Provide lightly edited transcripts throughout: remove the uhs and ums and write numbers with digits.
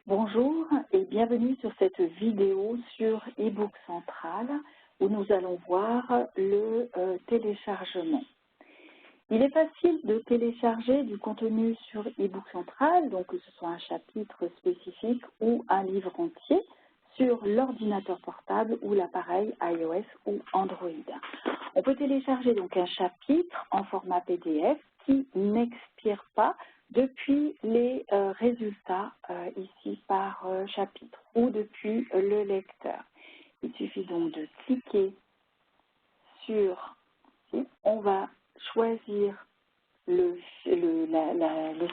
Bonjour et bienvenue sur cette vidéo sur eBook Central où nous allons voir le téléchargement. Il est facile de télécharger du contenu sur eBook Central, donc que ce soit un chapitre spécifique ou un livre entier, sur l'ordinateur portable ou l'appareil iOS ou Android. On peut télécharger donc un chapitre en format PDF qui n'expire pas depuis les résultats ici par chapitre ou depuis le lecteur. Il suffit donc de cliquer sur, on va choisir le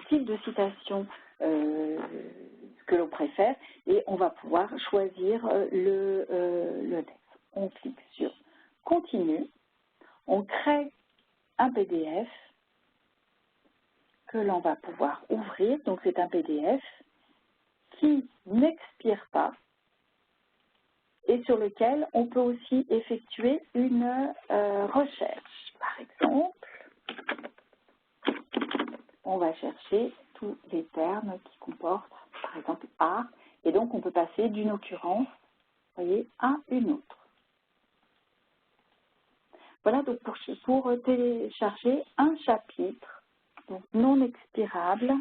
style de citation que l'on préfère et on va pouvoir choisir le texte. On clique sur Continue, on crée un PDF que l'on va pouvoir ouvrir. Donc c'est un PDF qui n'expire pas et sur lequel on peut aussi effectuer une recherche. Par exemple, on va chercher tous les termes qui comportent, par exemple, art, et donc on peut passer d'une occurrence, voyez, à une autre. Voilà donc pour télécharger un chapitre donc non expirable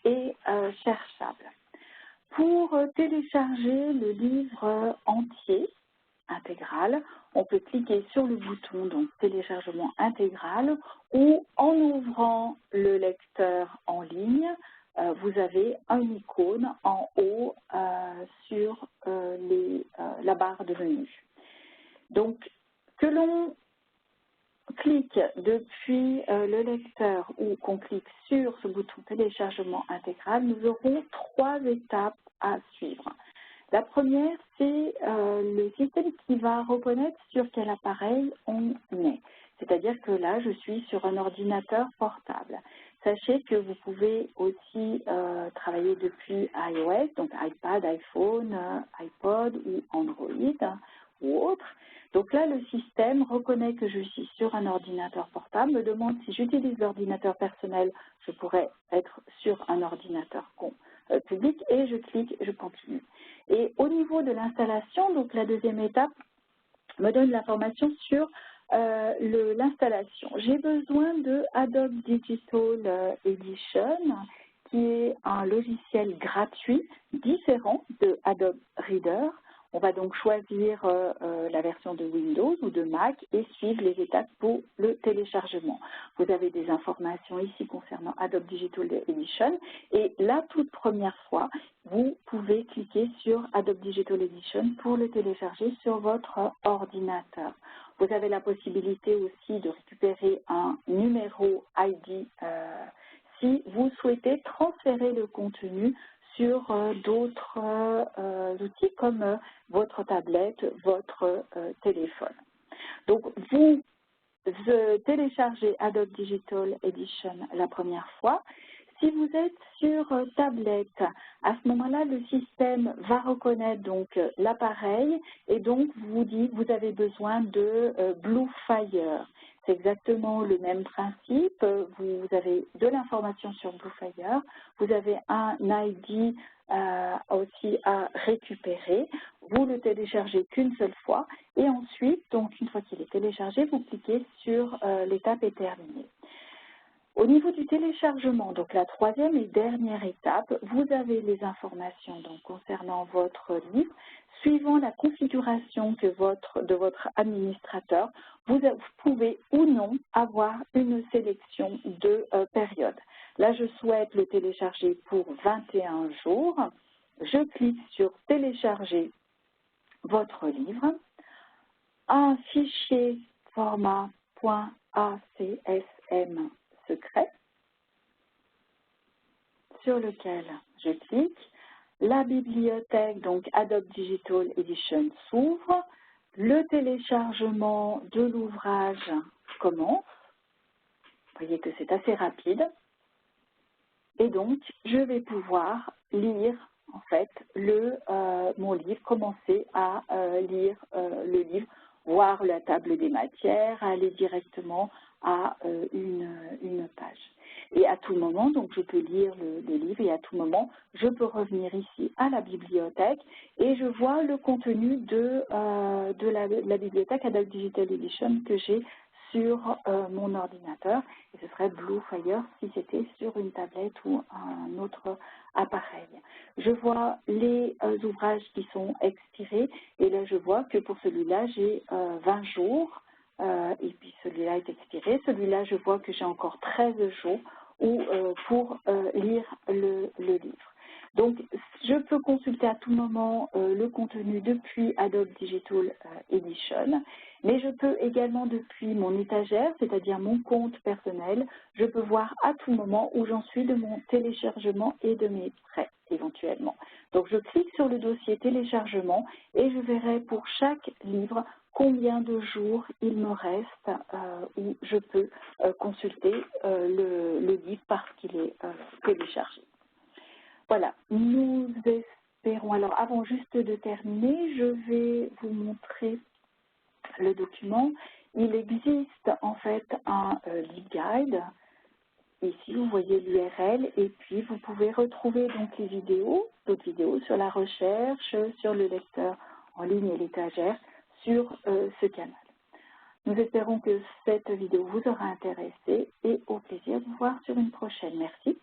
et cherchable. Pour télécharger le livre entier, intégral, on peut cliquer sur le bouton donc téléchargement intégral ou en ouvrant le lecteur en ligne, vous avez une icône en haut sur la barre de menu. Donc, que l'on clique depuis le lecteur ou qu'on clique sur ce bouton téléchargement intégral, nous aurons 3 étapes à suivre. La première, c'est le système qui va reconnaître sur quel appareil on est. C'est-à-dire que là, je suis sur un ordinateur portable. Sachez que vous pouvez aussi travailler depuis iOS, donc iPad, iPhone, iPod ou Android ou autre. Donc là, le système reconnaît que je suis sur un ordinateur portable, me demande si j'utilise l'ordinateur personnel, je pourrais être sur un ordinateur public et je clique, je continue. Et au niveau de l'installation, donc la deuxième étape me donne l'information sur l'installation. J'ai besoin de Adobe Digital Edition, qui est un logiciel gratuit différent de Adobe Reader. On va donc choisir la version de Windows ou de Mac et suivre les étapes pour le téléchargement. Vous avez des informations ici concernant Adobe Digital Edition et la toute première fois, vous pouvez cliquer sur Adobe Digital Edition pour le télécharger sur votre ordinateur. Vous avez la possibilité aussi de récupérer un numéro ID si vous souhaitez transférer le contenu sur d'autres outils comme votre tablette, votre téléphone. Donc, vous téléchargez Adobe Digital Edition la première fois. Si vous êtes sur tablette, à ce moment-là, le système va reconnaître donc l'appareil et donc vous dit que vous avez besoin de Bluefire. C'est exactement le même principe. Vous avez de l'information sur Bluefire. Vous avez un ID aussi à récupérer. Vous le téléchargez qu'une seule fois et ensuite, donc une fois qu'il est téléchargé, vous cliquez sur l'étape est terminée. Au niveau du téléchargement, donc la troisième et dernière étape, vous avez les informations donc, concernant votre livre. Suivant la configuration de votre administrateur, vous pouvez ou non avoir une sélection de périodes. Là, je souhaite le télécharger pour 21 jours. Je clique sur télécharger votre livre. Un fichier format .acsm secret sur lequel je clique. La bibliothèque, donc Adobe Digital Edition, s'ouvre. Le téléchargement de l'ouvrage commence. Vous voyez que c'est assez rapide. Et donc, je vais pouvoir lire en fait mon livre, commencer à lire le livre, voir la table des matières, aller directement à une page. Et à tout moment, donc je peux lire le livre et à tout moment, je peux revenir ici à la bibliothèque et je vois le contenu de la bibliothèque Adobe Digital Edition que j'ai sur mon ordinateur. Et ce serait Bluefire si c'était sur une tablette ou un autre appareil. Je vois les ouvrages qui sont expirés et là je vois que pour celui-là j'ai 20 jours et puis celui-là est expiré. Celui-là je vois que j'ai encore 13 jours pour lire le livre. Donc, je peux consulter à tout moment le contenu depuis Adobe Digital Edition, mais je peux également depuis mon étagère, c'est-à-dire mon compte personnel, je peux voir à tout moment où j'en suis de mon téléchargement et de mes prêts éventuellement. Donc, je clique sur le dossier téléchargement et je verrai pour chaque livre combien de jours il me reste où je peux consulter le livre parce qu'il est téléchargé. Voilà, nous espérons. Alors, avant juste de terminer, je vais vous montrer le document. Il existe en fait un LibGuide. Ici, vous voyez l'URL et puis vous pouvez retrouver donc les vidéos, d'autres vidéos sur la recherche, sur le lecteur en ligne et l'étagère, sur ce canal. Nous espérons que cette vidéo vous aura intéressé et au plaisir de vous voir sur une prochaine. Merci.